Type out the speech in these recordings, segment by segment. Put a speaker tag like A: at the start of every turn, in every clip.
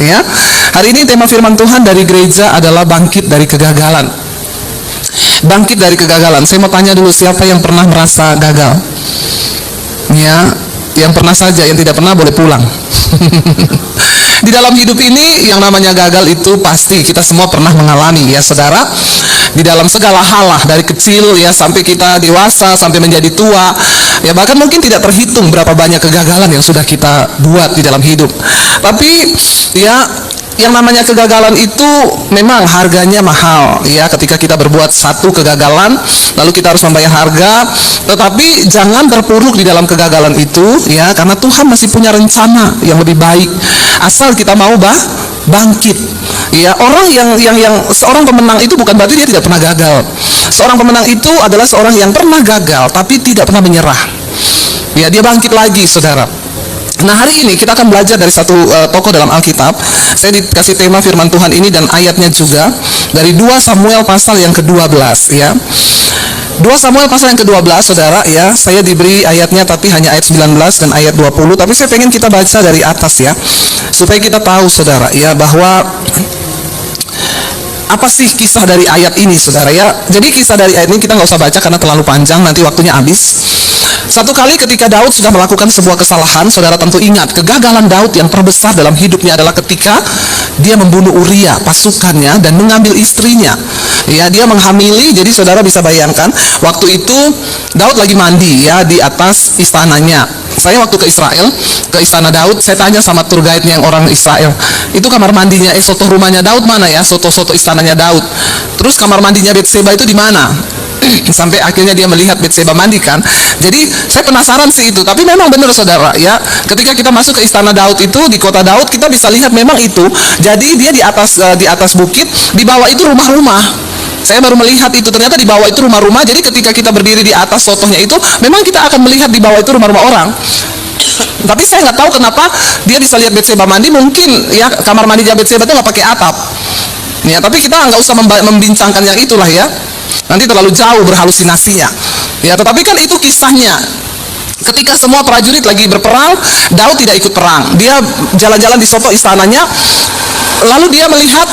A: Ya, hari ini tema firman Tuhan dari gereja adalah bangkit dari kegagalan. Bangkit dari kegagalan. Saya mau tanya dulu, siapa yang pernah merasa gagal? Ya, yang pernah saja, yang tidak pernah boleh pulang. Di dalam hidup ini yang namanya gagal itu pasti kita semua pernah mengalami, ya saudara. Di dalam segala hal lah, dari kecil ya sampai kita dewasa, sampai menjadi tua, ya bahkan mungkin tidak terhitung berapa banyak kegagalan yang sudah kita buat di dalam hidup. Tapi ya, yang namanya kegagalan itu memang harganya mahal, ya. Ketika kita berbuat satu kegagalan, lalu kita harus membayar harga. Tetapi jangan terpuruk di dalam kegagalan itu, ya, karena Tuhan masih punya rencana yang lebih baik. Asal kita mau bangkit. Ya, orang yang seorang pemenang itu bukan berarti dia tidak pernah gagal. Seorang pemenang itu adalah seorang yang pernah gagal tapi tidak pernah menyerah. Ya, dia bangkit lagi, saudara. Nah, hari ini kita akan belajar dari satu tokoh dalam Alkitab. Saya dikasih tema firman Tuhan ini dan ayatnya juga dari 2 Samuel pasal yang ke-12, ya. 2 Samuel pasal yang ke-12, saudara, ya. Saya diberi ayatnya tapi hanya ayat 19 dan ayat 20, tapi saya pengen kita baca dari atas, ya. Supaya kita tahu, saudara, ya, bahwa apa sih kisah dari ayat ini, saudara, ya. Jadi kisah dari ayat ini kita nggak usah baca karena terlalu panjang, nanti waktunya habis. Satu kali ketika Daud sudah melakukan sebuah kesalahan, saudara tentu ingat, kegagalan Daud yang terbesar dalam hidupnya adalah ketika dia membunuh Uria, pasukannya, dan mengambil istrinya. Ya, dia menghamili. Jadi saudara bisa bayangkan, waktu itu Daud lagi mandi, ya, di atas istananya. Saya waktu ke Israel, ke istana Daud, saya tanya sama tour guide-nya yang orang Israel, itu kamar mandinya, soto rumahnya Daud mana ya? Soto istananya Daud. Terus kamar mandinya Betseba itu di mana? Sampai akhirnya dia melihat Betseba mandi kan. Jadi saya penasaran sih itu. Tapi memang benar, saudara, ya. Ketika kita masuk ke istana Daud itu di kota Daud, kita bisa lihat memang itu. Jadi dia di atas bukit, di bawah itu rumah-rumah. Saya baru melihat itu, ternyata di bawah itu rumah-rumah. Jadi ketika kita berdiri di atas sotohnya itu, memang kita akan melihat di bawah itu rumah-rumah orang. Tapi saya nggak tahu kenapa dia bisa lihat Betseba mandi. Mungkin ya kamar mandi Betseba itu nggak pakai atap. Ya, tapi kita nggak usah membincangkan yang itulah, ya. Nanti terlalu jauh berhalusinasinya. Ya, tetapi kan itu kisahnya. Ketika semua prajurit lagi berperang, Daud tidak ikut perang. Dia jalan-jalan di soto istananya. Lalu dia melihat,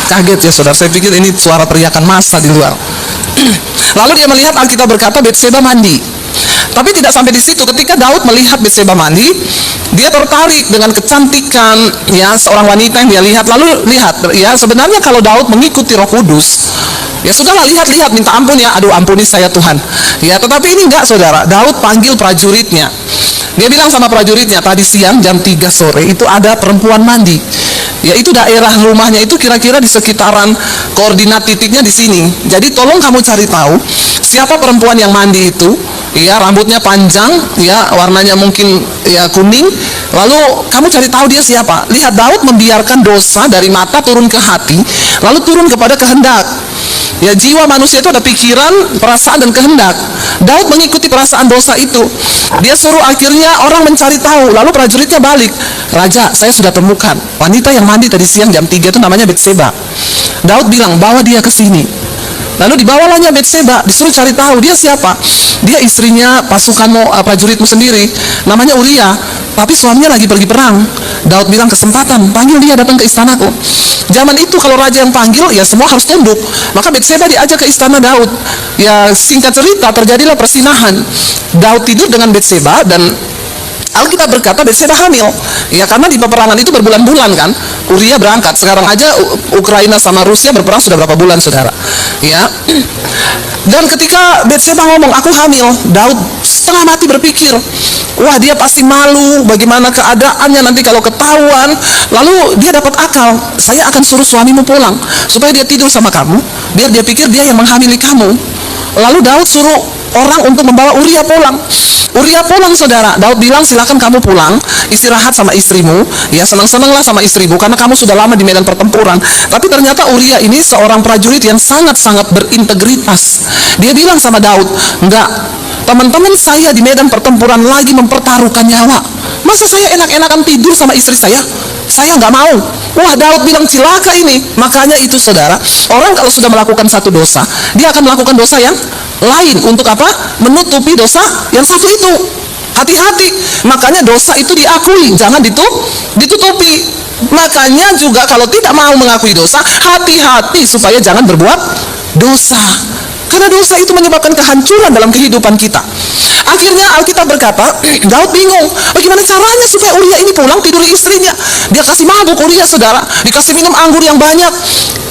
A: kaget ya saudara, saya pikir ini suara teriakan massa di luar. Lalu dia melihat, Alkitab berkata Betseba mandi. Tapi tidak sampai di situ. Ketika Daud melihat Betseba mandi, dia tertarik dengan kecantikan, ya, seorang wanita yang dia lihat. Lalu lihat, ya, sebenarnya kalau Daud mengikuti Roh Kudus, ya sudahlah, lihat, minta ampun ya, aduh ampuni saya Tuhan. Ya, tetapi ini enggak, saudara. Daud panggil prajuritnya. Dia bilang sama prajuritnya, tadi siang jam 3 sore itu ada perempuan mandi. Ya, itu daerah rumahnya itu kira-kira di sekitaran koordinat titiknya di sini. Jadi tolong kamu cari tahu siapa perempuan yang mandi itu. Ya, rambutnya panjang, ya, warnanya mungkin ya kuning. Lalu kamu cari tahu dia siapa. Lihat, Daud membiarkan dosa dari mata turun ke hati, lalu turun kepada kehendak. Ya, jiwa manusia itu ada pikiran, perasaan, dan kehendak. Daud mengikuti perasaan dosa itu. Dia suruh akhirnya orang mencari tahu. Lalu prajuritnya balik, Raja, saya sudah temukan wanita yang mandi tadi siang jam 3 itu namanya Betseba. Daud bilang, bawa dia ke sini. Lalu dibawalahnya Betseba, disuruh cari tahu dia siapa. Dia istrinya pasukanmu, prajuritmu sendiri, namanya Uria, tapi suaminya lagi pergi perang. Daud bilang, kesempatan, panggil dia datang ke istanaku. Zaman itu kalau raja yang panggil, ya semua harus tunduk. Maka Betseba diajak ke istana Daud. Ya, singkat cerita, terjadilah persinahan. Daud tidur dengan Betseba dan Alkitab berkata Betseba hamil. Ya, karena di peperangan itu berbulan-bulan kan. Uria berangkat. Sekarang aja Ukraina sama Rusia berperang sudah berapa bulan, saudara. Ya. Dan ketika Betseba ngomong, aku hamil, Daud setengah mati berpikir, wah, dia pasti malu, bagaimana keadaannya nanti kalau ketahuan. Lalu dia dapat akal, saya akan suruh suamimu pulang supaya dia tidur sama kamu, biar dia pikir dia yang menghamili kamu. Lalu Daud suruh orang untuk membawa Uria pulang. Uria pulang, saudara. Daud bilang, silakan kamu pulang, istirahat sama istrimu, ya, senang-senanglah sama istrimu karena kamu sudah lama di medan pertempuran. Tapi ternyata Uria ini seorang prajurit yang sangat-sangat berintegritas. Dia bilang sama Daud, enggak, teman-teman saya di medan pertempuran lagi mempertaruhkan nyawa. Masa saya enak-enakan tidur sama istri saya? Saya nggak mau. Wah, Daud bilang cilaka ini. Makanya itu, saudara, orang kalau sudah melakukan satu dosa, dia akan melakukan dosa yang lain. Untuk apa? Menutupi dosa yang satu itu. Hati-hati. Makanya dosa itu diakui, jangan ditutupi. Makanya juga kalau tidak mau mengakui dosa, hati-hati supaya jangan berbuat dosa. Karena dosa itu menyebabkan kehancuran dalam kehidupan kita. Akhirnya Alkitab berkata, Daud bingung, bagaimana caranya supaya Uria ini pulang tidur di istrinya. Dia kasih mabuk Uria, saudara, dikasih minum anggur yang banyak.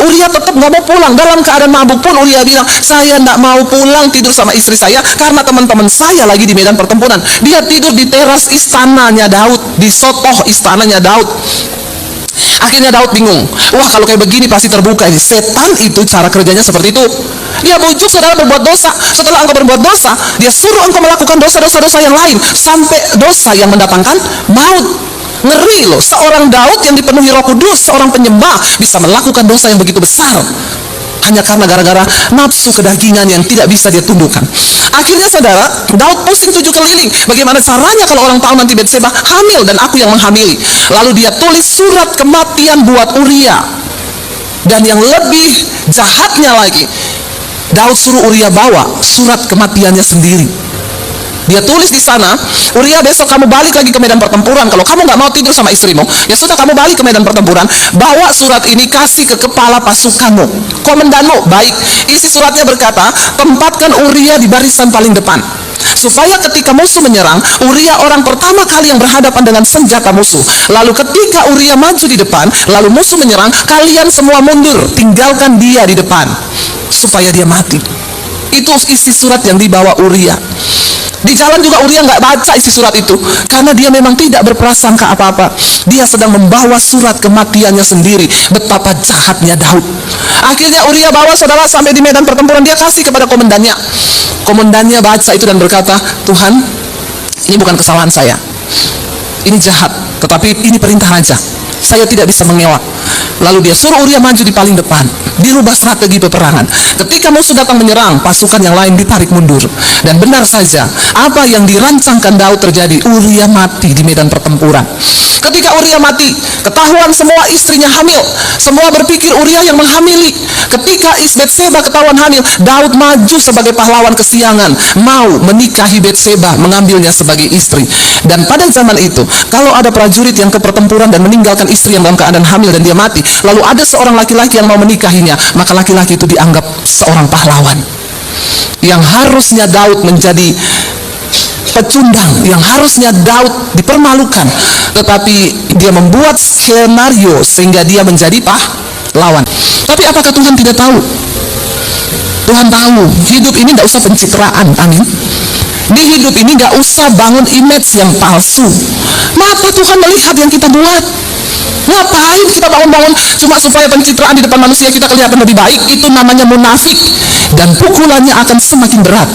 A: Uria tetap nggak mau pulang. Dalam keadaan mabuk pun Uria bilang, saya nggak mau pulang tidur sama istri saya karena teman-teman saya lagi di medan pertempuran. Dia tidur di teras istananya Daud, di sotoh istananya Daud. Akhirnya Daud bingung, wah kalau kayak begini pasti terbuka ini. Setan itu cara kerjanya seperti itu. Dia bujuk saudara berbuat dosa. Setelah engkau berbuat dosa, dia suruh engkau melakukan dosa-dosa yang lain, sampai dosa yang mendatangkan maut. Ngeri loh, seorang Daud yang dipenuhi Roh Kudus, seorang penyembah, bisa melakukan dosa yang begitu besar hanya karena gara-gara nafsu kedagingan yang tidak bisa dia tundukkan. Akhirnya saudara, Daud pusing 7 keliling. Bagaimana caranya kalau orang tahu nanti Betseba hamil dan aku yang menghamili. Lalu dia tulis surat kematian buat Uria. Dan yang lebih jahatnya lagi, Daud suruh Uria bawa surat kematiannya sendiri. Dia tulis di sana, Uria besok kamu balik lagi ke medan pertempuran. Kalau kamu nggak mau tidur sama istrimu, ya sudah kamu balik ke medan pertempuran. Bawa surat ini kasih ke kepala pasukanmu, komandanmu. Baik, isi suratnya berkata, tempatkan Uria di barisan paling depan, supaya ketika musuh menyerang, Uria orang pertama kali yang berhadapan dengan senjata musuh. Lalu ketika Uria maju di depan, lalu musuh menyerang, kalian semua mundur, tinggalkan dia di depan, supaya dia mati. Itu isi surat yang dibawa Uria. Di jalan juga Uria nggak baca isi surat itu, karena dia memang tidak berprasangka apa-apa. Dia sedang membawa surat kematiannya sendiri. Betapa jahatnya Daud. Akhirnya Uria bawa saudara sampai di medan pertempuran. Dia kasih kepada komandannya. Komandannya baca itu dan berkata, Tuhan, ini bukan kesalahan saya, ini jahat, tetapi ini perintah raja, saya tidak bisa mengelak. Lalu dia suruh Uria maju di paling depan. Dirubah strategi peperangan. Ketika musuh datang menyerang, pasukan yang lain ditarik mundur. Dan benar saja, apa yang dirancangkan Daud terjadi. Uria mati di medan pertempuran. Ketika Uria mati, ketahuan semua istrinya hamil. Semua berpikir Uria yang menghamili. Ketika Betseba ketahuan hamil, Daud maju sebagai pahlawan kesiangan, mau menikahi Betseba, mengambilnya sebagai istri. Dan pada zaman itu, kalau ada prajurit yang ke pertempuran dan meninggalkan istri yang dalam keadaan hamil dan dia mati, lalu ada seorang laki-laki yang mau menikahinya, maka laki-laki itu dianggap seorang pahlawan yang harusnya Daud menjadi pecundang, yang harusnya Daud dipermalukan, tetapi dia membuat skenario sehingga dia menjadi pahlawan. Tapi apakah Tuhan tidak tahu? Tuhan tahu. Hidup ini tidak usah pencitraan, amin. Di hidup ini gak usah bangun image yang palsu. Mata Tuhan melihat yang kita buat. Ngapain kita bangun-bangun cuma supaya pencitraan di depan manusia kita kelihatan lebih baik? Itu namanya munafik, dan pukulannya akan semakin berat.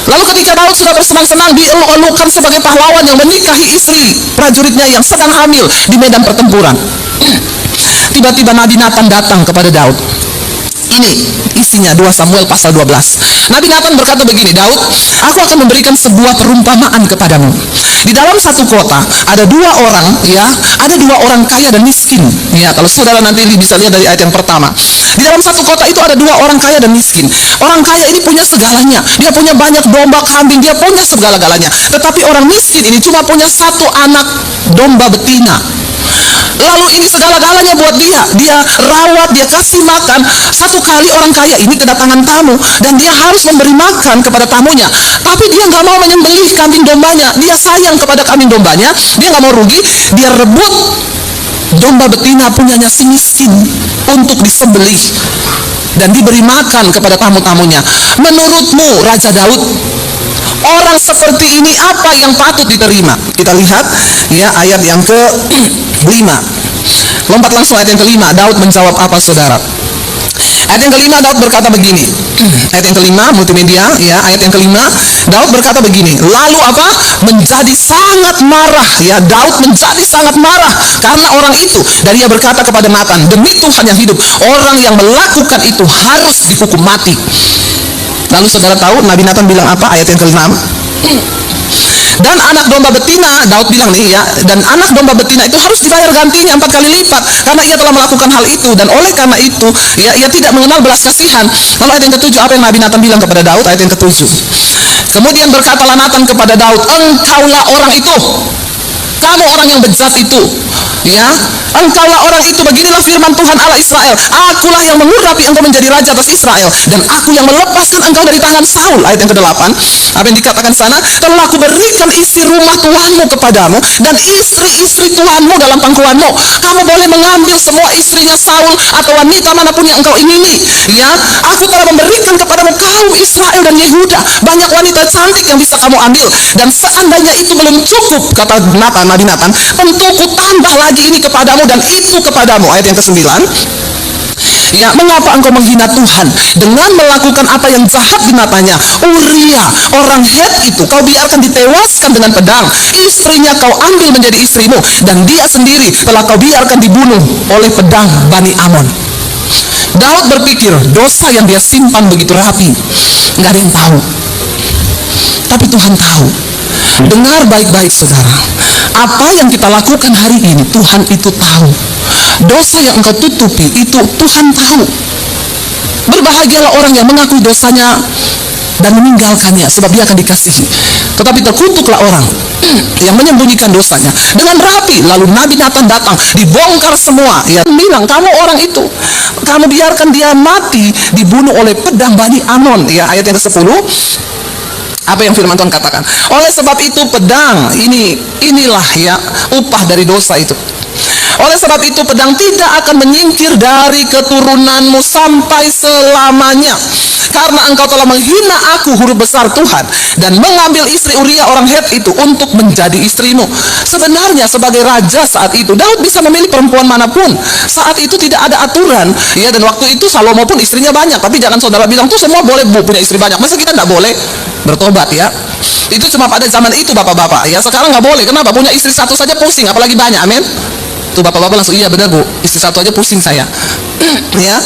A: Lalu ketika Daud sudah bersenang-senang dieluk-elukan sebagai pahlawan yang menikahi istri prajuritnya yang sedang hamil di medan pertempuran, tiba-tiba Nabi Nathan datang kepada Daud. Ini isinya 2 Samuel pasal 12. Nabi Nathan berkata begini, Daud, aku akan memberikan sebuah perumpamaan kepadamu. Di dalam satu kota ada 2 orang, ya, ada 2 orang kaya dan miskin. Ya, kalau saudara nanti bisa lihat dari ayat yang pertama. Di dalam satu kota itu ada 2 orang kaya dan miskin. Orang kaya ini punya segalanya. Dia punya banyak domba, kambing, dia punya segala-galanya. Tetapi orang miskin ini cuma punya 1 anak domba betina. Lalu ini segala-galanya buat dia. Dia rawat, dia kasih makan. Satu kali orang kaya ini kedatangan tamu, dan dia harus memberi makan kepada tamunya. Tapi dia nggak mau menyembelih kambing dombanya. Dia sayang kepada kambing dombanya. Dia nggak mau rugi. Dia rebut domba betina punyanya si miskin untuk disembelih dan diberi makan kepada tamu-tamunya. Menurutmu, Raja Daud, orang seperti ini apa yang patut diterima? Kita lihat ya ayat yang ke-5. Lompat langsung ayat yang ke-5. Daud menjawab apa, saudara? Ayat yang ke-5 Daud berkata begini. Ayat yang ke-5 multimedia ya, ayat yang ke-5 Daud berkata begini. Lalu apa? Menjadi sangat marah ya, Daud menjadi sangat marah karena orang itu, dan ia berkata kepada Nathan, demi Tuhan yang hidup, orang yang melakukan itu harus dihukum mati. Lalu saudara tahu Nabi Nathan bilang apa? Ayat yang ke-6. Dan anak domba betina, Daud bilang nih ya, dan anak domba betina itu harus dibayar gantinya 4 kali lipat karena ia telah melakukan hal itu, dan oleh karena itu ya ia tidak mengenal belas kasihan. Lalu ayat yang ke-7 apa yang Nabi Nathan bilang kepada Daud? Ayat yang ke-7. Kemudian berkatalah Nathan kepada Daud, engkaulah orang itu, kamu orang yang bejat itu, ya, engkaulah orang itu. Beginilah firman Tuhan Allah Israel, akulah yang mengurapi engkau menjadi raja atas Israel, dan aku yang melepaskan engkau dari tangan Saul. Ayat yang ke-8, apa yang dikatakan sana? Telah aku berikan isi rumah Tuhanmu kepadamu, dan istri-istri Tuhanmu dalam pangkuanmu. Kamu boleh mengambil semua istrinya Saul atau wanita manapun yang engkau ingini, ya. Aku telah memberikan kepadamu kaum Israel dan Yehuda banyak wanita cantik yang bisa kamu ambil, dan seandainya itu belum cukup, kata Nathan, Nabi Nathan, tentu ku tambah lagi ini kepadamu dan itu kepadamu. Ayat yang ke-9, ya, mengapa engkau menghina Tuhan dengan melakukan apa yang jahat di matanya? Uria orang Het itu kau biarkan ditewaskan dengan pedang, istrinya kau ambil menjadi istrimu, dan dia sendiri telah kau biarkan dibunuh oleh pedang Bani Amon. Daud berpikir dosa yang dia simpan begitu rapi, nggak ada yang tahu, tapi Tuhan tahu. Dengar baik-baik saudara, apa yang kita lakukan hari ini Tuhan itu tahu. Dosa yang engkau tutupi itu Tuhan tahu. Berbahagialah orang yang mengakui dosanya dan meninggalkannya, sebab dia akan dikasihi. Tetapi terkutuklah orang yang menyembunyikan dosanya dengan rapi. Lalu Nabi Nathan datang, dibongkar semua. Ia bilang, kamu orang itu, kamu biarkan dia mati dibunuh oleh pedang Bani Amon. Ya, ayat yang ke-10, apa yang firman Tuhan katakan? Oleh sebab itu pedang inilah ya upah dari dosa itu. Oleh sebab itu pedang tidak akan menyingkir dari keturunanmu sampai selamanya, karena engkau telah menghina aku, huruf besar Tuhan, dan mengambil istri Uria orang Het itu untuk menjadi istrimu. Sebenarnya sebagai raja saat itu, Daud bisa memilih perempuan manapun. Saat itu tidak ada aturan, ya, dan waktu itu Salomo pun istrinya banyak. Tapi jangan saudara bilang tuh semua boleh punya istri banyak. Masa kita tidak boleh bertobat, ya? Itu cuma pada zaman itu bapak-bapak, ya. Sekarang nggak boleh. Kenapa? Punya istri satu saja pusing, apalagi banyak. Amin. Tuh bapak-bapak langsung, iya benar bu, istri satu aja pusing saya. Ya,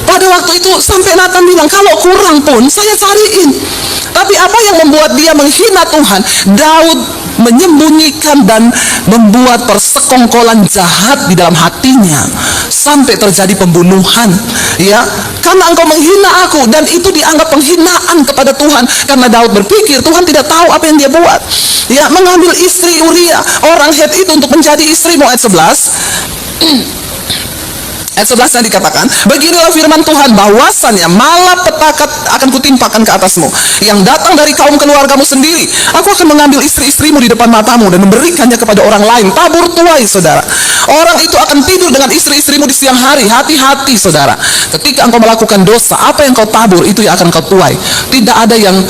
A: pada waktu itu sampai Nathan bilang, kalau kurang pun saya cariin. Tapi apa yang membuat dia menghina Tuhan? Daud menyembunyikan dan membuat persekongkolan jahat di dalam hatinya sampai terjadi pembunuhan, ya, karena engkau menghina aku, dan itu dianggap penghinaan kepada Tuhan, karena Daud berpikir Tuhan tidak tahu apa yang dia buat, ya, mengambil istri Uria orang Het itu untuk menjadi istrimu. Ayat 11 Ayat 11 yang dikatakan, beginilah firman Tuhan, bahwasannya malapetaka akan kutimpakan ke atasmu, yang datang dari kaum keluargamu sendiri. Aku akan mengambil istri-istrimu di depan matamu dan memberikannya kepada orang lain. Tabur tuai, saudara. Orang itu akan tidur dengan istri-istrimu di siang hari. Hati-hati, saudara. Ketika engkau melakukan dosa, apa yang kau tabur itu yang akan kau tuai. Tidak ada yang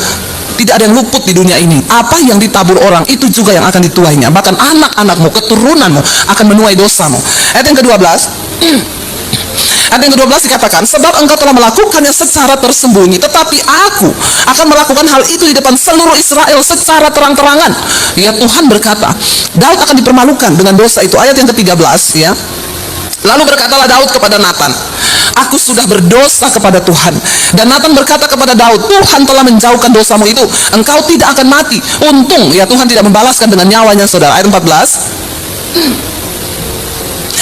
A: luput di dunia ini. Apa yang ditabur orang itu juga yang akan dituainya. Bahkan anak-anakmu, keturunanmu akan menuai dosamu. Ayat yang ke-12 Ayat yang ke-12 dikatakan, sebab engkau telah melakukannya secara tersembunyi, tetapi aku akan melakukan hal itu di depan seluruh Israel secara terang-terangan. Ya, Tuhan berkata, Daud akan dipermalukan dengan dosa itu. Ayat yang ke-13, ya. Lalu berkatalah Daud kepada Nathan, aku sudah berdosa kepada Tuhan. Dan Nathan berkata kepada Daud, Tuhan telah menjauhkan dosamu itu, engkau tidak akan mati. Untung, ya, Tuhan tidak membalaskan dengan nyawanya, saudara. Ayat 14,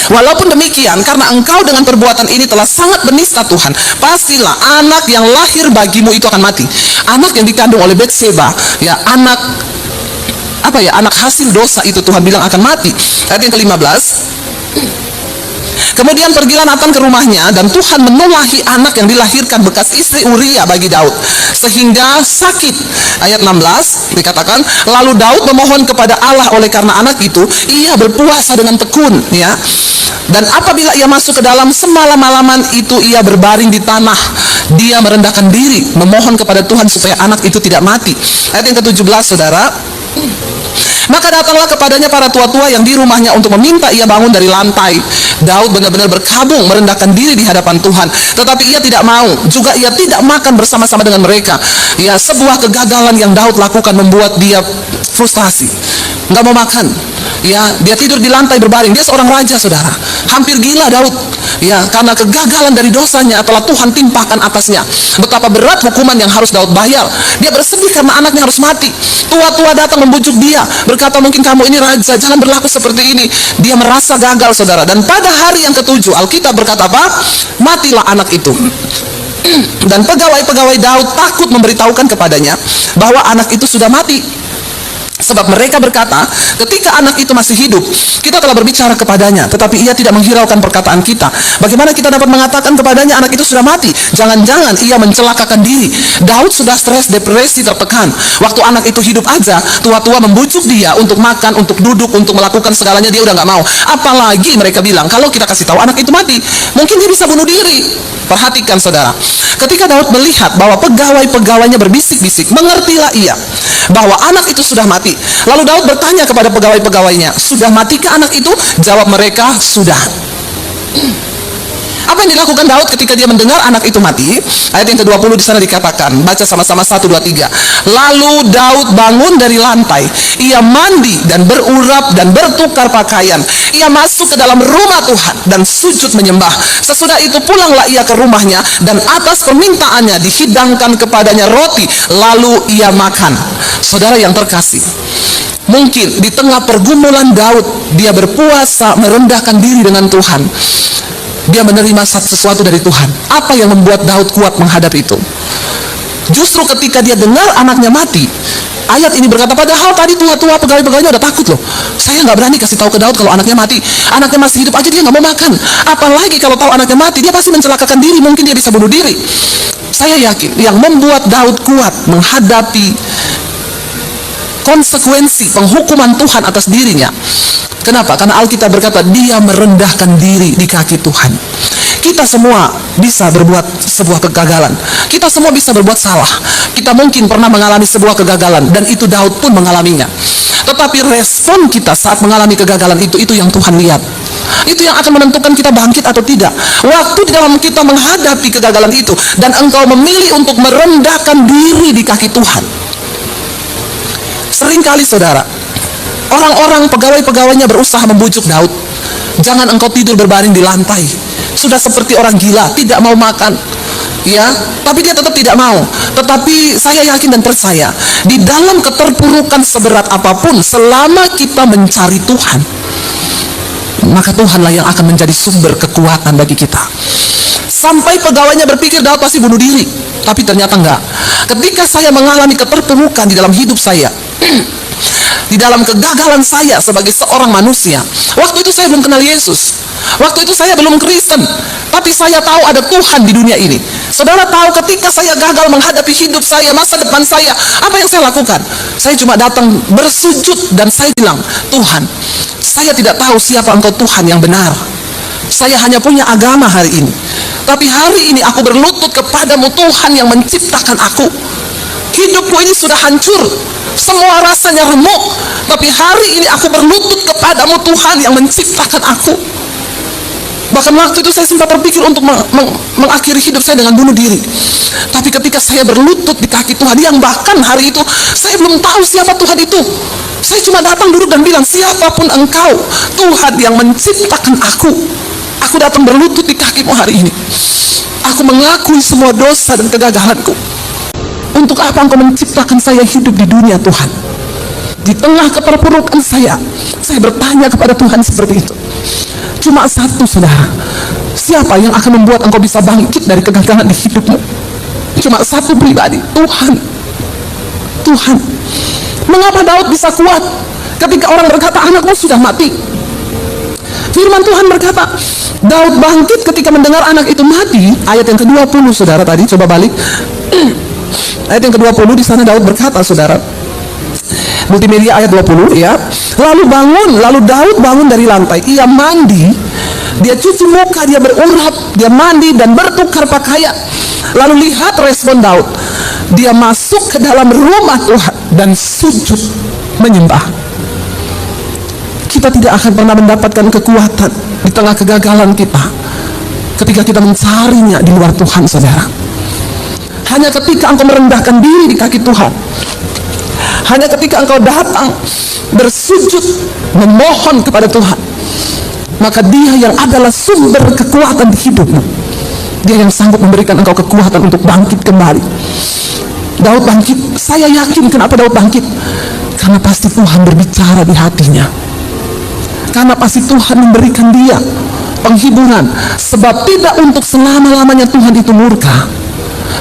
A: walaupun demikian, karena engkau dengan perbuatan ini telah sangat menista Tuhan, pastilah anak yang lahir bagimu itu akan mati. Anak yang dikandung oleh Betseba, ya, anak hasil dosa itu Tuhan bilang akan mati. Ayat yang ke-15, kemudian pergilah Nathan ke rumahnya, dan Tuhan menulahi anak yang dilahirkan bekas istri Uria bagi Daud, sehingga sakit. Ayat 16 dikatakan, lalu Daud memohon kepada Allah oleh karena anak itu, ia berpuasa dengan tekun, ya. Dan apabila ia masuk ke dalam semalam-malaman itu, ia berbaring di tanah, dia merendahkan diri, memohon kepada Tuhan supaya anak itu tidak mati. Ayat yang ke-17, saudara, maka datanglah kepadanya para tua-tua yang di rumahnya untuk meminta ia bangun dari lantai. Daud benar-benar berkabung merendahkan diri di hadapan Tuhan, tetapi ia tidak mau. Juga ia tidak makan bersama-sama dengan mereka. Ya, sebuah kegagalan yang Daud lakukan membuat dia frustrasi, nggak mau makan. Ya, dia tidur di lantai berbaring. Dia seorang raja, saudara. Hampir gila Daud, ya, karena kegagalan dari dosanya telah Tuhan timpahkan atasnya. Betapa berat hukuman yang harus Daud bayar. Dia bersedih karena anaknya harus mati. Tua-tua datang membujuk dia, berkata, mungkin kamu ini raja, jangan berlaku seperti ini. Dia merasa gagal, saudara. Dan pada hari yang ke-7, Alkitab berkata apa? Matilah anak itu. Dan pegawai-pegawai Daud takut memberitahukan kepadanya bahwa anak itu sudah mati. Sebab mereka berkata, ketika anak itu masih hidup, kita telah berbicara kepadanya, tetapi ia tidak menghiraukan perkataan kita. Bagaimana kita dapat mengatakan kepadanya anak itu sudah mati? Jangan-jangan ia mencelakakan diri. Daud sudah stres, depresi, tertekan. Waktu anak itu hidup aja, tua-tua membujuk dia untuk makan, untuk duduk, untuk melakukan segalanya, dia udah gak mau. Apalagi mereka bilang, kalau kita kasih tahu anak itu mati, mungkin dia bisa bunuh diri. Perhatikan saudara, ketika Daud melihat bahwa pegawai-pegawainya berbisik-bisik, mengertilah ia bahwa anak itu sudah mati. Lalu Daud bertanya kepada pegawai-pegawainya, sudah matikah anak itu? Jawab mereka, sudah. Apa yang dilakukan Daud ketika dia mendengar anak itu mati? Ayat yang ke-20 di sana dikatakan, baca sama-sama 1, 2, 3. Lalu Daud bangun dari lantai, ia mandi dan berurap dan bertukar pakaian. Ia masuk ke dalam rumah Tuhan dan sujud menyembah. Sesudah itu pulanglah ia ke rumahnya, dan atas permintaannya dihidangkan kepadanya roti, lalu ia makan. Saudara yang terkasih, mungkin di tengah pergumulan Daud, dia berpuasa, merendahkan diri dengan Tuhan. Dia menerima sesuatu dari Tuhan. Apa yang membuat Daud kuat menghadapi itu? Justru ketika dia dengar anaknya mati, ayat ini berkata, padahal tadi tua-tua pegawai-pegawainya udah takut loh. Saya nggak berani kasih tahu ke Daud kalau anaknya mati. Anaknya masih hidup aja dia nggak mau makan. Apalagi kalau tahu anaknya mati, dia pasti mencelakakan diri. Mungkin dia bisa bunuh diri. Saya yakin yang membuat Daud kuat menghadapi konsekuensi penghukuman Tuhan atas dirinya. Kenapa? Karena Alkitab berkata dia merendahkan diri di kaki Tuhan. Kita semua bisa berbuat sebuah kegagalan. Kita semua bisa berbuat salah. Kita mungkin pernah mengalami sebuah kegagalan, dan itu Daud pun mengalaminya. Tetapi respon kita saat mengalami kegagalan itu yang Tuhan lihat. Itu yang akan menentukan kita bangkit atau tidak. Waktu di dalam kita menghadapi kegagalan itu, dan engkau memilih untuk merendahkan diri di kaki Tuhan. Seringkali saudara, orang-orang pegawai-pegawainya berusaha membujuk Daud, jangan engkau tidur berbaring di lantai, sudah seperti orang gila, tidak mau makan, ya, tapi dia tetap tidak mau. Tetapi saya yakin dan percaya, di dalam keterpurukan seberat apapun, selama kita mencari Tuhan, maka Tuhanlah yang akan menjadi sumber kekuatan bagi kita. Sampai pegawainya berpikir Daud pasti bunuh diri, tapi ternyata enggak. Ketika saya mengalami keterpurukan di dalam hidup saya, di dalam kegagalan saya sebagai seorang manusia, waktu itu saya belum kenal Yesus, waktu itu saya belum Kristen, tapi saya tahu ada Tuhan di dunia ini. Saudara tahu, ketika saya gagal menghadapi hidup saya, masa depan saya, apa yang saya lakukan? Saya cuma datang bersujud dan saya bilang, Tuhan, saya tidak tahu siapa Engkau Tuhan yang benar. Saya hanya punya agama hari ini, tapi hari ini aku berlutut kepadamu Tuhan yang menciptakan aku. Hidupku ini sudah hancur, semua rasanya remuk, tapi hari ini aku berlutut kepadamu Tuhan yang menciptakan aku. Bahkan waktu itu saya sempat berpikir untuk mengakhiri hidup saya dengan bunuh diri. Tapi ketika saya berlutut di kaki Tuhan, yang bahkan hari itu saya belum tahu siapa Tuhan itu, saya cuma datang duduk dan bilang, siapapun Engkau Tuhan yang menciptakan aku datang berlutut di kakimu hari ini. Aku mengakui semua dosa dan kegagalanku. Untuk apa Engkau menciptakan saya hidup di dunia Tuhan? Di tengah keterpurukan saya bertanya kepada Tuhan seperti itu. Cuma satu saudara, siapa yang akan membuat engkau bisa bangkit dari kegagalan di hidupmu? Cuma satu pribadi, Tuhan. Tuhan. Mengapa Daud bisa kuat ketika orang berkata anakmu sudah mati? Firman Tuhan berkata, Daud bangkit ketika mendengar anak itu mati. Ayat yang ke-20 saudara tadi, coba balik. Ayat yang ke-20 di sana Daud berkata, saudara, multimedia ayat 20 ya. Lalu Daud bangun dari lantai, ia mandi, dia cuci muka, dia berurap, dia mandi dan bertukar pakaian. Lalu lihat respon Daud, dia masuk ke dalam rumah Tuhan dan sujud menyembah. Kita tidak akan pernah mendapatkan kekuatan di tengah kegagalan kita ketika kita mencarinya di luar Tuhan, saudara. Hanya ketika engkau merendahkan diri di kaki Tuhan, hanya ketika engkau datang bersujud memohon kepada Tuhan, maka Dia yang adalah sumber kekuatan di hidupmu. Dia yang sanggup memberikan engkau kekuatan untuk bangkit kembali. Daud bangkit. Saya yakin kenapa Daud bangkit, karena pasti Tuhan berbicara di hatinya, karena pasti Tuhan memberikan dia penghiburan. Sebab tidak untuk selama-lamanya Tuhan itu murka,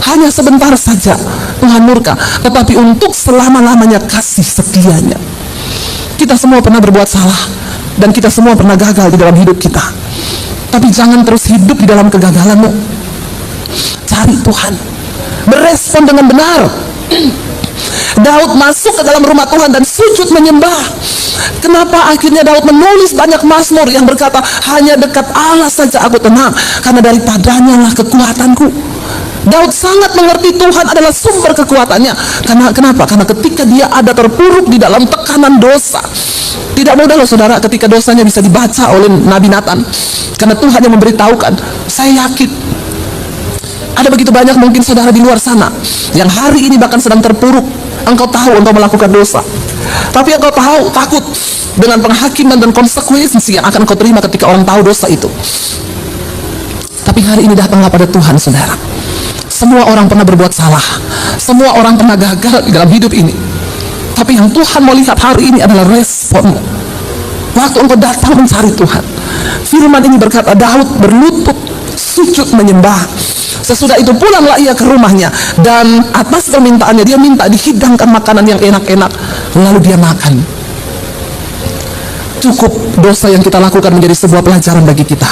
A: hanya sebentar saja Tuhan murka, tetapi untuk selama-lamanya kasih setianya. Kita semua pernah berbuat salah, dan kita semua pernah gagal di dalam hidup kita. Tapi jangan terus hidup di dalam kegagalanmu. Cari Tuhan, berespon dengan benar. Daud masuk ke dalam rumah Tuhan dan sujud menyembah. Kenapa akhirnya Daud menulis banyak mazmur yang berkata, hanya dekat Allah saja aku tenang, karena daripadanya lah kekuatanku. Daud sangat mengerti Tuhan adalah sumber kekuatannya. Kenapa? Karena ketika dia ada terpuruk di dalam tekanan dosa. Tidak mudah loh saudara ketika dosanya bisa dibaca oleh Nabi Nathan, karena Tuhan yang memberitahukan. Saya yakin ada begitu banyak mungkin saudara di luar sana yang hari ini bahkan sedang terpuruk. Engkau tahu engkau melakukan dosa, tapi engkau tahu takut dengan penghakiman dan konsekuensi yang akan engkau terima ketika orang tahu dosa itu. Tapi hari ini datanglah pada Tuhan saudara. Semua orang pernah berbuat salah, semua orang pernah gagal di dalam hidup ini. Tapi yang Tuhan mau lihat hari ini adalah responmu. Waktu engkau datang mencari Tuhan. Firman ini berkata, Daud berlutut sujud menyembah. Sesudah itu pulanglah ia ke rumahnya, dan atas permintaannya dia minta dihidangkan makanan yang enak-enak, lalu dia makan. Cukup dosa yang kita lakukan menjadi sebuah pelajaran bagi kita.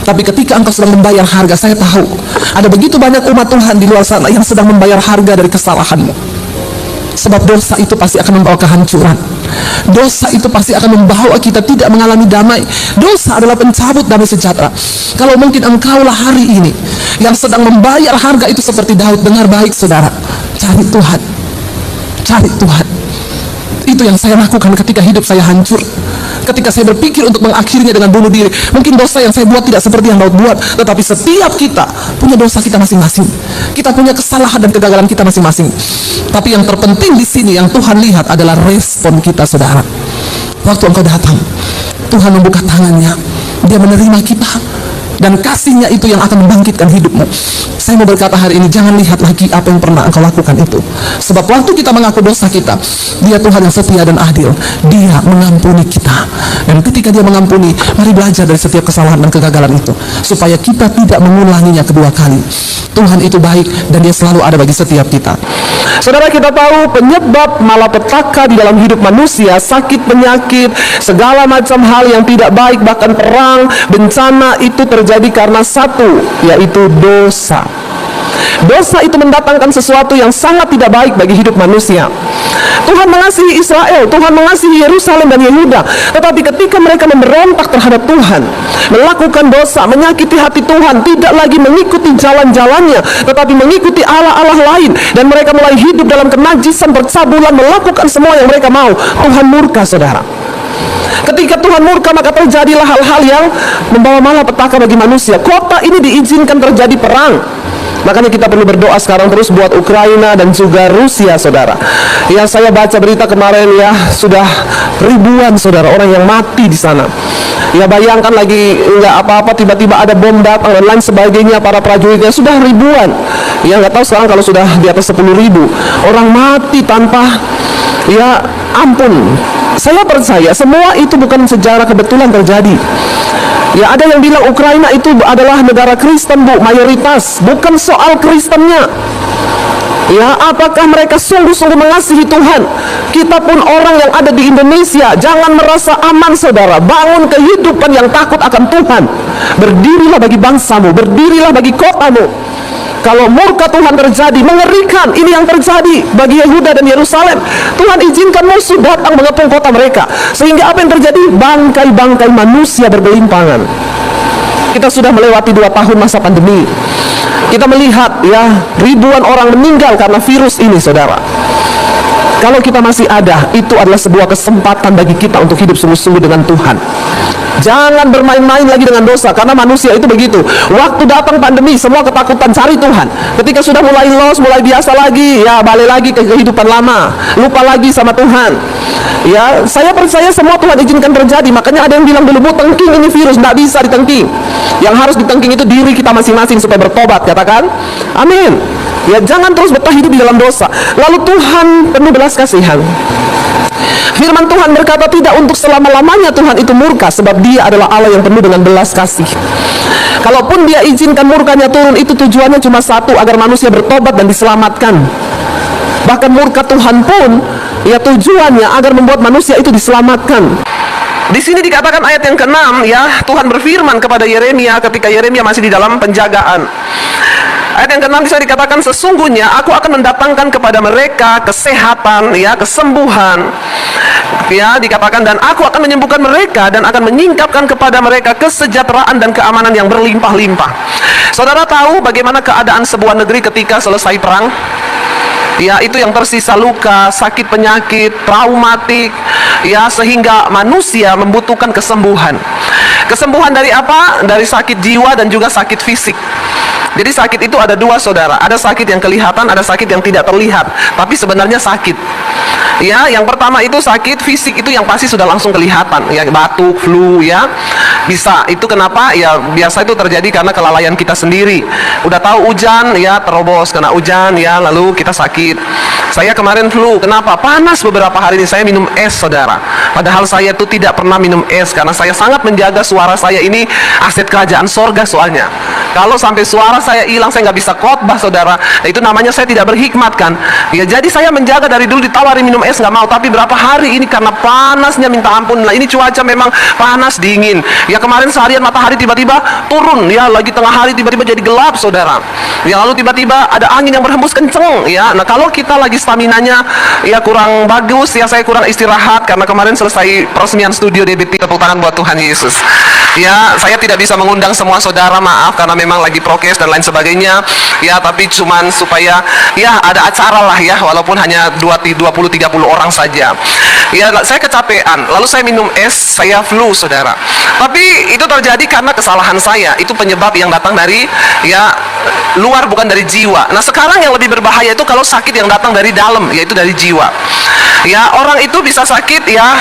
A: Tapi ketika engkau sedang membayar harga, saya tahu ada begitu banyak umat Tuhan di luar sana yang sedang membayar harga dari kesalahanmu. Sebab dosa itu pasti akan membawa kehancuran. Dosa itu pasti akan membawa kita tidak mengalami damai. Dosa adalah pencabut damai sejahtera. Kalau mungkin engkaulah hari ini yang sedang membayar harga itu seperti Daud, dengar baik saudara, cari Tuhan. Cari Tuhan. Itu yang saya lakukan ketika hidup saya hancur. Ketika saya berpikir untuk mengakhirinya dengan bunuh diri. Mungkin dosa yang saya buat tidak seperti yang Daud buat, tetapi setiap kita punya dosa kita masing-masing. Kita punya kesalahan dan kegagalan kita masing-masing. Tapi yang terpenting di sini yang Tuhan lihat adalah respon kita saudara. Waktu engkau datang, Tuhan membuka tangannya, dia menerima kita, dan kasihnya itu yang akan membangkitkan hidupmu. Saya mau berkata hari ini, jangan lihat lagi apa yang pernah engkau lakukan itu. Sebab waktu kita mengaku dosa kita, dia Tuhan yang setia dan adil. Dia mengampuni kita. Dan ketika dia mengampuni, mari belajar dari setiap kesalahan dan kegagalan itu, supaya kita tidak mengulanginya kedua kali. Tuhan itu baik, dan dia selalu ada bagi setiap kita. Saudara, kita tahu penyebab malapetaka di dalam hidup manusia, sakit, penyakit, segala macam hal yang tidak baik, bahkan perang, bencana, itu terjadi karena satu, yaitu dosa. Dosa itu mendatangkan sesuatu yang sangat tidak baik bagi hidup manusia. Tuhan mengasihi Israel, Tuhan mengasihi Yerusalem dan Yehuda, tetapi ketika mereka memberontak terhadap Tuhan, melakukan dosa, menyakiti hati Tuhan, tidak lagi mengikuti jalan-jalannya, tetapi mengikuti Allah-Allah lain, dan mereka mulai hidup dalam kenajisan, percabulan, melakukan semua yang mereka mau, Tuhan murka saudara. Ketika Tuhan murka, maka terjadilah hal-hal yang membawa malapetaka bagi manusia. Kota ini diizinkan terjadi perang. Makanya kita perlu berdoa sekarang terus buat Ukraina dan juga Rusia saudara. Ya, saya baca berita kemarin ya, sudah ribuan saudara orang yang mati di sana. Ya, bayangkan lagi nggak apa-apa tiba-tiba ada bom datang dan lain sebagainya, para prajuritnya sudah ribuan. Ya, nggak tahu sekarang kalau sudah di atas 10.000 orang mati tanpa, ya ampun. Saya percaya semua itu bukan sejarah kebetulan terjadi. Ya, ada yang bilang Ukraina itu adalah negara Kristen, Bu, mayoritas. Bukan soal Kristennya. Ya, apakah mereka sungguh-sungguh mengasihi Tuhan? Kita pun orang yang ada di Indonesia, jangan merasa aman saudara. Bangun kehidupan yang takut akan Tuhan. Berdirilah bagi bangsamu, berdirilah bagi kotamu. Kalau murka Tuhan terjadi, mengerikan. Ini yang terjadi bagi Yehuda dan Yerusalem. Tuhan izinkan musuh datang mengepung kota mereka, sehingga apa yang terjadi? Bangkai-bangkai manusia bergelimpangan. Kita sudah melewati 2 tahun masa pandemi. Kita melihat ya, ribuan orang meninggal karena virus ini saudara. Kalau kita masih ada, itu adalah sebuah kesempatan bagi kita untuk hidup sungguh-sungguh dengan Tuhan. Jangan bermain-main lagi dengan dosa, karena manusia itu begitu. Waktu datang pandemi, semua ketakutan, cari Tuhan. Ketika sudah mulai loss, mulai biasa lagi, ya balik lagi ke kehidupan lama, lupa lagi sama Tuhan. Ya, saya percaya semua Tuhan izinkan terjadi. Makanya ada yang bilang dulu, Bu, tengking ini virus, tidak bisa ditengking. Yang harus ditengking itu diri kita masing-masing supaya bertobat, katakan amin. Ya, jangan terus betah hidup di dalam dosa. Lalu Tuhan penuh belas kasihan. Firman Tuhan berkata tidak untuk selama-lamanya Tuhan itu murka, sebab dia adalah Allah yang penuh dengan belas kasih.
B: Kalaupun dia izinkan murkanya turun, itu tujuannya cuma satu, agar manusia bertobat dan diselamatkan. Bahkan murka Tuhan pun ya tujuannya agar membuat manusia itu diselamatkan. Di sini dikatakan ayat yang ke-6 ya, Tuhan berfirman kepada Yeremia ketika Yeremia masih di dalam penjagaan. Ayat yang ke-6 bisa dikatakan, sesungguhnya aku akan mendatangkan kepada mereka kesehatan, ya, kesembuhan. Ya, dikatakan, dan aku akan menyembuhkan mereka dan akan menyingkapkan kepada mereka kesejahteraan dan keamanan yang berlimpah-limpah. Saudara tahu bagaimana keadaan sebuah negeri ketika selesai perang? Ya, itu yang tersisa luka, sakit penyakit, traumatik, ya, sehingga manusia membutuhkan kesembuhan. Kesembuhan dari apa? Dari sakit jiwa dan juga sakit fisik. Jadi sakit itu ada dua, saudara. Ada sakit yang kelihatan, ada sakit yang tidak terlihat, tapi sebenarnya sakit. Ya, yang pertama itu sakit fisik, itu yang pasti sudah langsung kelihatan, ya, batuk, flu, ya. Bisa. Itu kenapa? Ya, biasa itu terjadi karena kelalaian kita sendiri. Udah tahu hujan, ya, terobos kena hujan, ya, lalu kita sakit. Saya kemarin flu, kenapa? Panas beberapa hari ini, saya minum es, saudara. Padahal saya itu tidak pernah minum es, karena saya sangat menjaga suara saya ini, aset kerajaan sorga soalnya. Kalau sampai suara saya hilang, saya nggak bisa khotbah, saudara. Nah, itu namanya saya tidak berhikmat, kan? Ya, jadi saya menjaga dari dulu, ditawari minum es nggak mau. Tapi berapa hari ini karena panasnya minta ampun. Nah, ini cuaca memang panas dingin. Ya, kemarin seharian matahari tiba-tiba turun. Ya, lagi tengah hari tiba-tiba jadi gelap, saudara. Ya, lalu tiba-tiba ada angin yang berhembus kenceng. Ya, nah kalau kita lagi staminanya ya kurang bagus, ya saya kurang istirahat karena kemarin selesai peresmian studio DBT. Tepuk tangan buat Tuhan Yesus. Ya, saya tidak bisa mengundang semua saudara, maaf, karena memang lagi prokes dan lain sebagainya. Ya, tapi cuman supaya ya ada acara lah, ya, walaupun hanya 20-30 orang saja. Ya, saya kecapean, lalu saya minum es, saya flu, saudara. Tapi itu terjadi karena kesalahan saya. Itu penyebab yang datang dari ya luar, bukan dari jiwa. Nah, sekarang yang lebih berbahaya itu kalau sakit yang datang dari dalam, yaitu dari jiwa. Ya, orang itu bisa sakit ya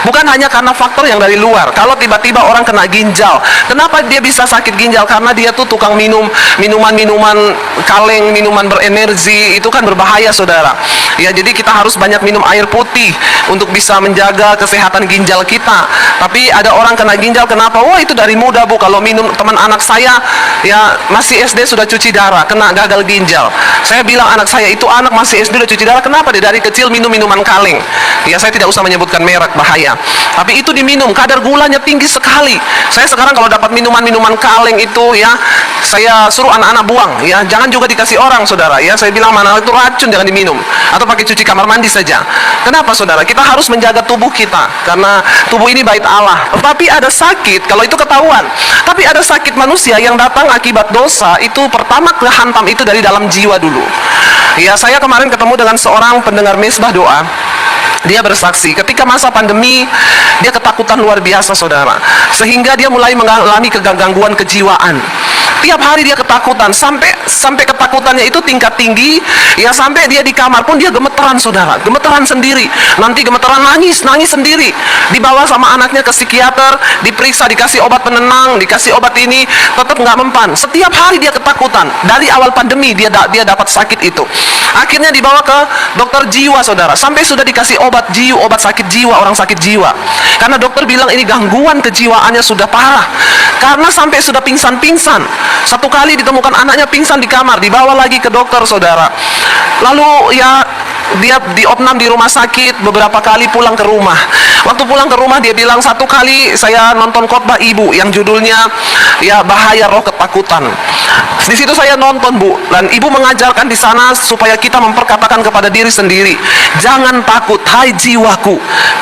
B: bukan hanya karena faktor yang dari luar. Kalau tiba-tiba orang kena ginjal, kenapa dia bisa sakit ginjal? Karena dia tuh tukang minum minuman kaleng, minuman berenergi. Itu kan berbahaya, saudara. Ya, jadi kita harus banyak minum air putih untuk bisa menjaga kesehatan ginjal kita. Tapi ada orang kena ginjal, kenapa? Wah, itu dari muda, Bu. Kalau minum, teman anak saya ya masih SD sudah cuci darah, kena gagal ginjal. Saya bilang, anak saya itu anak masih SD udah cuci darah, kenapa? Dia dari kecil minum minuman kaleng. Ya, saya tidak usah menyebutkan merek, bahaya. Tapi itu diminum, kadar gulanya tinggi sekali. Saya sekarang kalau dapat minuman kaleng itu, ya, saya suruh anak-anak buang, ya, jangan juga dikasih orang, saudara. Ya, saya bilang, mana itu racun, jangan diminum. Atau pakai cuci kamar mandi saja. Kenapa, saudara? Kita harus menjaga tubuh kita, karena tubuh ini bait Allah. Tetapi ada sakit, kalau itu ketahuan. Tapi ada sakit manusia yang datang akibat dosa, itu pertama kehantam itu dari dalam jiwa dulu. Ya, saya kemarin ketemu dengan seorang pendengar mesbah doa. Dia bersaksi, ketika masa pandemi, dia ketakutan luar biasa, saudara. Sehingga dia mulai mengalami kegangguan kejiwaan. Tiap hari dia ketakutan, sampai ketakutannya itu tingkat tinggi, ya sampai dia di kamar pun dia gemeteran, saudara. Gemeteran sendiri, nanti gemeteran nangis sendiri. Dibawa sama anaknya ke psikiater, diperiksa, dikasih obat penenang, dikasih obat ini, tetap nggak mempan. Setiap hari dia ketakutan. Dari awal pandemi dia dapat sakit itu. Akhirnya dibawa ke dokter jiwa, saudara. Sampai sudah dikasih obat sakit jiwa, orang sakit jiwa. Karena dokter bilang ini gangguan kejiwaannya sudah parah. Karena sampai sudah pingsan-pingsan. Satu kali ditemukan anaknya pingsan di kamar, dibawa lagi ke dokter, saudara. Lalu ya dia diopnam di rumah sakit, beberapa kali pulang ke rumah. Waktu pulang ke rumah dia bilang, satu kali saya nonton khotbah ibu yang judulnya ya bahaya roh ketakutan. Di situ saya nonton, Bu, dan ibu mengajarkan di sana supaya kita memperkatakan kepada diri sendiri, jangan takut, hai jiwaku,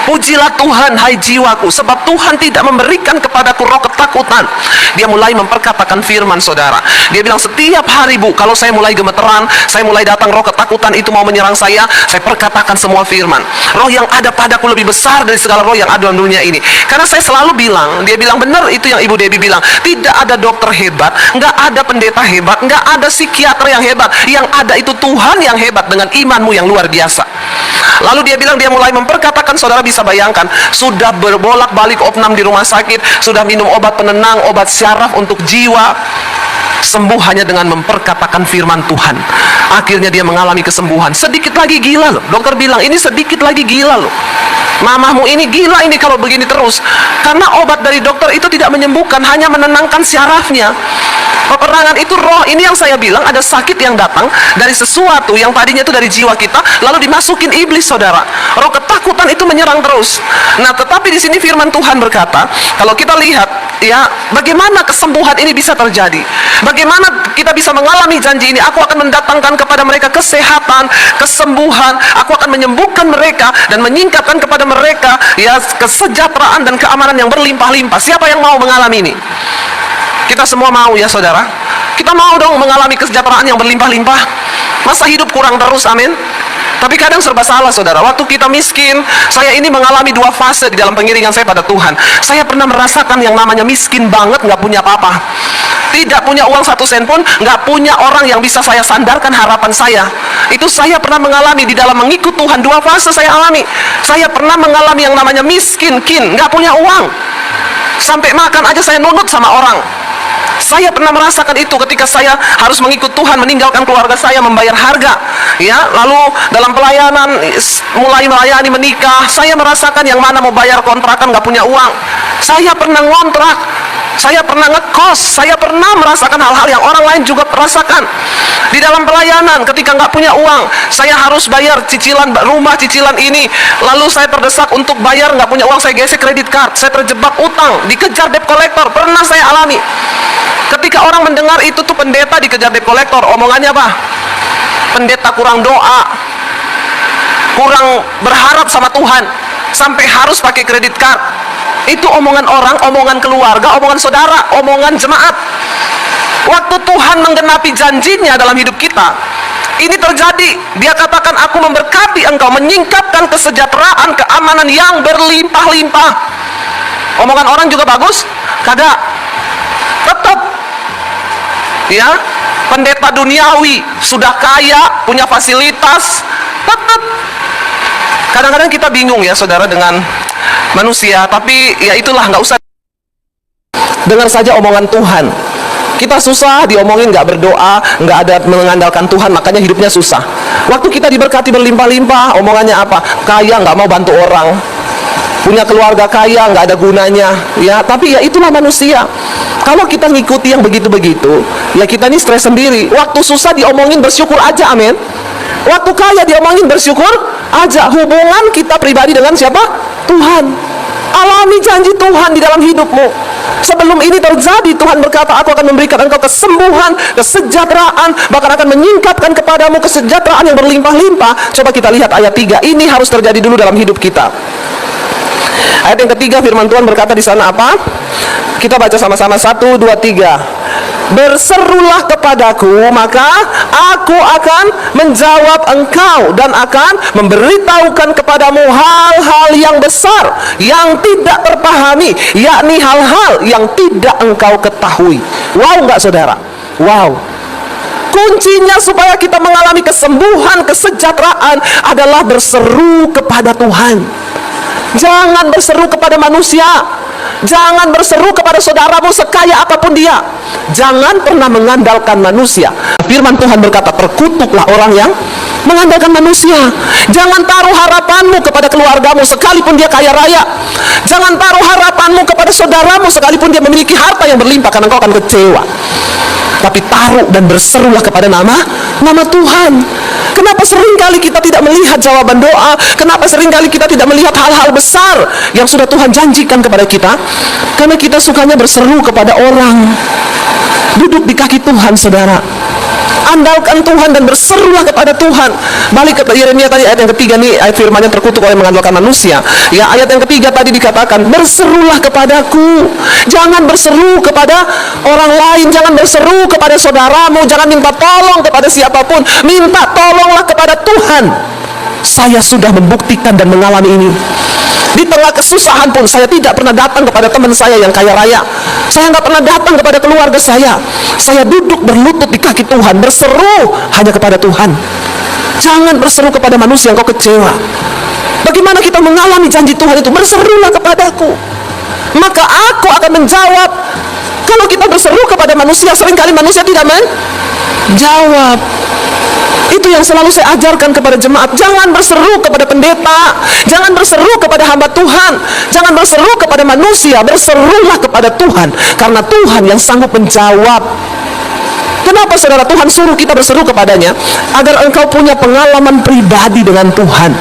B: pujilah Tuhan, hai jiwaku, sebab Tuhan tidak memberikan kepadaku roh ketakutan. Dia mulai memperkatakan firman, saudara. Dia bilang, setiap hari, Bu, kalau saya mulai gemeteran, saya mulai datang roh ketakutan itu mau menyerang saya perkatakan semua firman, roh yang ada padaku lebih besar dari segala roh yang ada dalam dunia ini. Karena saya selalu bilang, dia bilang benar itu yang Ibu Debbie bilang, tidak ada dokter hebat, nggak ada pendeta hebat, nggak ada psikiater yang hebat. Yang ada itu Tuhan yang hebat dengan imanmu yang luar biasa. Lalu dia bilang, dia mulai memperkatakan, saudara bisa bayangkan, sudah berbolak-balik opnam di rumah sakit, sudah minum obat penenang, obat syaraf untuk jiwa, sembuh hanya dengan memperkatakan firman Tuhan. Akhirnya dia mengalami kesembuhan. Sedikit lagi gila loh. Dokter bilang ini sedikit lagi gila loh. Mamahmu ini gila ini kalau begini terus. Karena obat dari dokter itu tidak menyembuhkan, hanya menenangkan syarafnya. Peperangan itu roh. Ini yang saya bilang, ada sakit yang datang dari sesuatu yang tadinya itu dari jiwa kita, lalu dimasukin iblis, saudara. Roh ketakutan itu menyerang terus. Nah, tetapi di sini firman Tuhan berkata, kalau kita lihat ya, bagaimana kesembuhan ini bisa terjadi? Bagaimana kita bisa mengalami janji ini? Aku akan mendatangkan kepada mereka kesehatan, kesembuhan. Aku akan menyembuhkan mereka dan menyingkapkan kepada mereka ya kesejahteraan dan keamanan yang berlimpah-limpah. Siapa yang mau mengalami ini? Kita semua mau ya, saudara. Kita mau dong mengalami kesejahteraan yang berlimpah-limpah. Masa hidup kurang terus, amin. Tapi kadang serba salah, saudara. Waktu kita miskin, saya ini mengalami dua fase di dalam pengiringan saya pada Tuhan. Saya pernah merasakan yang namanya miskin banget, nggak punya apa-apa. Tidak punya uang 1 sen pun, nggak punya orang yang bisa saya sandarkan harapan saya. Itu saya pernah mengalami di dalam mengikut Tuhan. Dua fase saya alami. Saya pernah mengalami yang namanya miskin, nggak punya uang. Sampai makan aja saya nunut sama orang. Saya pernah merasakan itu ketika saya harus mengikut Tuhan, meninggalkan keluarga saya, membayar harga ya, lalu dalam pelayanan mulai melayani, menikah, saya merasakan yang mana mau bayar kontrakan nggak punya uang. Saya pernah ngontrak, saya pernah ngekos, saya pernah merasakan hal-hal yang orang lain juga merasakan. Di dalam pelayanan ketika nggak punya uang, saya harus bayar cicilan rumah, cicilan ini, lalu saya terdesak untuk bayar, nggak punya uang, saya gesek kredit card, saya terjebak utang, dikejar debt collector, pernah saya alami. Ketika orang mendengar itu tuh pendeta dikejar debt collector, omongannya apa? Pendeta kurang doa, kurang berharap sama Tuhan, sampai harus pakai kredit card. Itu omongan orang, omongan keluarga, omongan saudara, omongan jemaat. Waktu Tuhan menggenapi janjinya dalam hidup kita, ini terjadi. Dia katakan, aku memberkati engkau, menyingkapkan kesejahteraan, keamanan yang berlimpah-limpah. Omongan orang juga bagus? Kagak. Tetap ya, pendeta duniawi sudah kaya, punya fasilitas, tetap. Kadang-kadang kita bingung ya, saudara, dengan manusia. Tapi ya itulah, nggak usah dengar saja omongan Tuhan. Kita susah diomongin, nggak berdoa, nggak ada mengandalkan Tuhan, makanya hidupnya susah. Waktu kita diberkati berlimpah-limpah, omongannya apa? Kaya nggak mau bantu orang, punya keluarga kaya nggak ada gunanya ya. Tapi ya itulah manusia. Kalau kita ngikuti yang begitu-begitu, ya kita ini stres sendiri. Waktu susah diomongin, bersyukur aja, amin. Waktu kaya diomongin, bersyukur aja. Hubungan kita pribadi dengan siapa? Tuhan. Alami janji Tuhan di dalam hidupmu. Sebelum ini terjadi, Tuhan berkata, aku akan memberikan engkau kesembuhan, kesejahteraan, bahkan akan menyingkapkan kepadamu kesejahteraan yang berlimpah-limpah. Coba kita lihat ayat 3. Ini harus terjadi dulu dalam hidup kita. Ayat yang ketiga, firman Tuhan berkata di sana apa? Kita baca sama-sama, 1, 2, 3. Berserulah kepadaku, maka aku akan menjawab engkau dan akan memberitahukan kepadamu hal-hal yang besar yang tidak terpahami, yakni hal-hal yang tidak engkau ketahui. Wow, enggak, saudara? Wow. Kuncinya supaya kita mengalami kesembuhan, kesejahteraan adalah berseru kepada Tuhan. Jangan berseru kepada manusia. Jangan berseru kepada saudaramu sekaya apapun dia. Jangan pernah mengandalkan manusia. Firman Tuhan berkata, terkutuklah orang yang mengandalkan manusia. Jangan taruh harapanmu kepada keluargamu sekalipun dia kaya raya. Jangan taruh harapanmu kepada saudaramu sekalipun dia memiliki harta yang berlimpah, karena engkau akan kecewa. Tapi taruh dan berserulah kepada nama Tuhan. Kenapa seringkali kita tidak melihat jawaban doa? Kenapa seringkali kita tidak melihat hal-hal besar yang sudah Tuhan janjikan kepada kita? Karena kita sukanya berseru kepada orang. Duduk di kaki Tuhan, saudara. Andalkan Tuhan dan berserulah kepada Tuhan. Balik ke Yeremia tadi, ayat yang ketiga nih, ayat firman-Nya terkutuk oleh mengandalkan manusia. Ya, ayat yang ketiga tadi dikatakan, berserulah kepadaku. Jangan berseru kepada orang lain, jangan berseru kepada saudaramu, jangan minta tolong kepada siapapun. Minta tolonglah kepada Tuhan. Saya sudah membuktikan dan mengalami ini. Di tengah kesusahan pun saya tidak pernah datang kepada teman saya yang kaya raya. Saya nggak pernah datang kepada keluarga saya. Saya duduk berlutut di kaki Tuhan, berseru hanya kepada Tuhan. Jangan berseru kepada manusia yang kau kecewa. Bagaimana kita mengalami janji Tuhan itu? Berserulah kepadaku, maka aku akan menjawab. Kalau kita berseru kepada manusia, seringkali manusia tidak menjawab. Itu Itu yang selalu saya ajarkan kepada jemaat. Jangan berseru kepada pendeta, jangan berseru kepada hamba Tuhan, jangan berseru kepada manusia, berserulah kepada Tuhan, karena Tuhan yang sanggup menjawab. Kenapa saudara? Tuhan suruh kita berseru kepadanya agar engkau punya pengalaman pribadi dengan Tuhan.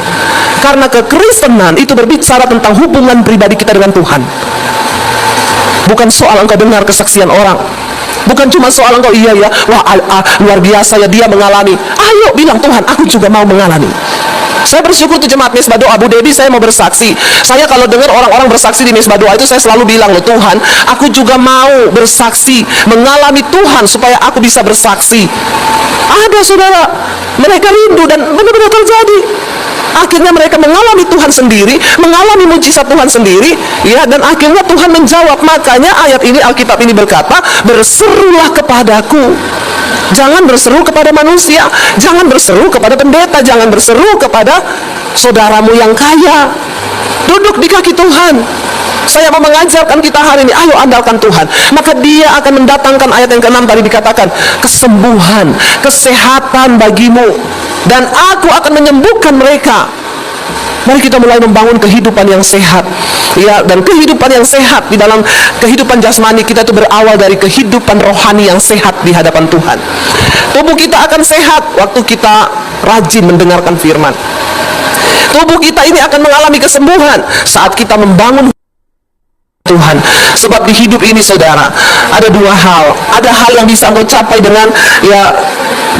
B: Karena kekristenan itu berbicara tentang hubungan pribadi kita dengan Tuhan. Bukan soal engkau dengar kesaksian orang, bukan cuma soal engkau iya ya, wah luar biasa ya dia mengalami. Ayo bilang, Tuhan aku juga mau mengalami. Saya bersyukur tuh jemaat Mesbah Doa, Bu Debbie, saya mau bersaksi. Saya kalau dengar orang-orang bersaksi di Mesbah Doa itu, saya selalu bilang, loh Tuhan, aku juga mau bersaksi, mengalami Tuhan supaya aku bisa bersaksi. Ada saudara, mereka rindu dan benar-benar terjadi. Akhirnya mereka mengalami Tuhan sendiri, mengalami mujizat Tuhan sendiri, ya, dan akhirnya Tuhan menjawab. Makanya ayat ini, Alkitab ini berkata, berserulah kepadaku. Jangan berseru kepada manusia, jangan berseru kepada pendeta, jangan berseru kepada saudaramu yang kaya. Duduk di kaki Tuhan. Saya mau mengajarkan kita hari ini, ayo andalkan Tuhan. Maka dia akan mendatangkan, ayat yang ke-6 tadi dikatakan, kesembuhan, kesehatan bagimu, dan aku akan menyembuhkan mereka. Mari kita mulai membangun kehidupan yang sehat, ya, dan kehidupan yang sehat di dalam kehidupan jasmani kita itu berawal dari kehidupan rohani yang sehat di hadapan Tuhan. Tubuh kita akan sehat waktu kita rajin mendengarkan firman. Tubuh kita ini akan mengalami kesembuhan saat kita membangun Tuhan. Sebab di hidup ini saudara, ada dua hal. Ada hal yang bisa engkau capai dengan, ya,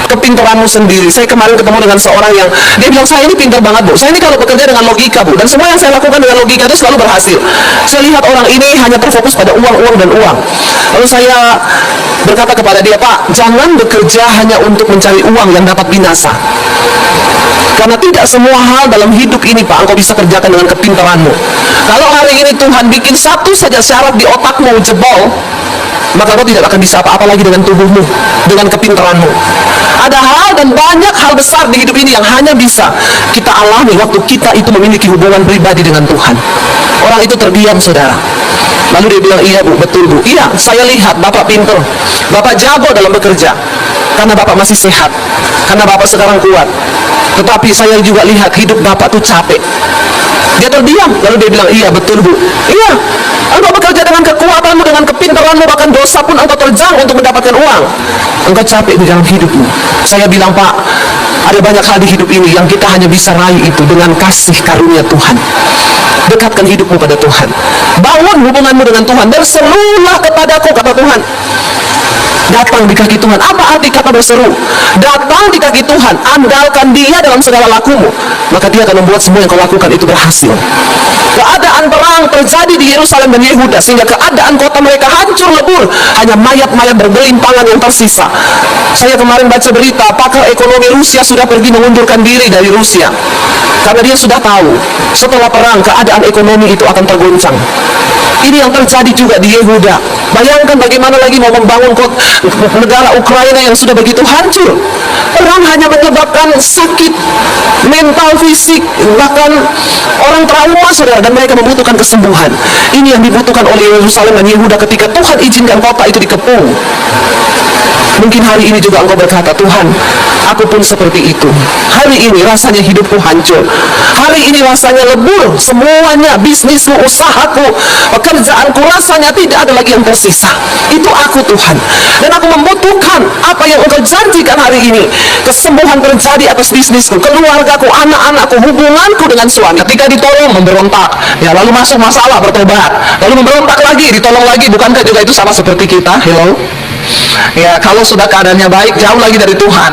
B: kepintaranmu sendiri. Saya kemarin ketemu dengan seorang yang dia bilang, saya ini pintar banget Bu, saya ini kalau bekerja dengan logika Bu, dan semua yang saya lakukan dengan logika itu selalu berhasil. Saya lihat orang ini hanya terfokus pada uang, uang, dan uang. Lalu saya berkata kepada dia, Pak, jangan bekerja hanya untuk mencari uang yang dapat binasa. Karena tidak semua hal dalam hidup ini, Pak, engkau bisa kerjakan dengan kepintaranmu. Kalau hari ini Tuhan bikin satu saja syarat di otakmu jebol, maka kau tidak akan bisa apa-apa lagi dengan tubuhmu, dengan kepintaranmu. Ada hal dan banyak hal besar di hidup ini yang hanya bisa kita alami waktu kita itu memiliki hubungan pribadi dengan Tuhan. Orang itu terdiam, saudara. Lalu dia bilang, iya Bu, betul Bu. Iya, saya lihat Bapak pintar, Bapak jago dalam bekerja, karena Bapak masih sehat, karena Bapak sekarang kuat. Tetapi saya juga lihat hidup Bapak tuh capek. Dia terdiam, lalu dia bilang, iya betul Bu. Iya, engkau bekerja dengan kekuatanmu, dengan kepintaranmu, bahkan dosa pun engkau terjang untuk mendapatkan uang. Engkau capek di dalam hidupmu. Saya bilang, Pak, ada banyak hal di hidup ini yang kita hanya bisa raih itu dengan kasih karunia Tuhan. Dekatkan hidupmu pada Tuhan, bangun hubunganmu dengan Tuhan, berserulah kepadaku, kata Tuhan. Datang di kaki Tuhan. Apa arti kata berseru? Datang di kaki Tuhan, andalkan Dia dalam segala lakumu, maka Dia akan membuat semua yang kau lakukan itu berhasil. Keadaan perang terjadi di Yerusalem dan Yehuda, sehingga keadaan kota mereka hancur lebur, hanya mayat-mayat bergelimpangan yang tersisa. Saya kemarin baca berita, pakar ekonomi Rusia sudah pergi mengundurkan diri dari Rusia, karena dia sudah tahu setelah perang keadaan ekonomi itu akan tergoncang. Ini yang terjadi juga di Yehuda. Bayangkan bagaimana lagi mau membangun negara Ukraina yang sudah begitu hancur. Perang hanya menyebabkan sakit mental, fisik, bahkan orang trauma, saudara, dan mereka membutuhkan kesembuhan. Ini yang dibutuhkan oleh Yerusalem dan Yehuda ketika Tuhan izinkan kota itu dikepung. Mungkin hari ini juga engkau berkata, Tuhan, aku pun seperti itu. Hari ini rasanya hidupku hancur. Hari ini rasanya lebur. Semuanya, bisnisku, usahaku, pekerjaanku, rasanya tidak ada lagi yang tersisa. Itu aku, Tuhan. Dan aku membutuhkan apa yang engkau janjikan hari ini. Kesembuhan terjadi atas bisnisku, keluargaku, anak-anakku, hubunganku dengan suami. Ketika ditolong, memberontak. Ya, lalu masuk masalah, bertobat. Lalu memberontak lagi, ditolong lagi. Bukankah juga itu sama seperti kita? Hello? Ya, kalau sudah keadaannya baik, jauh lagi dari Tuhan.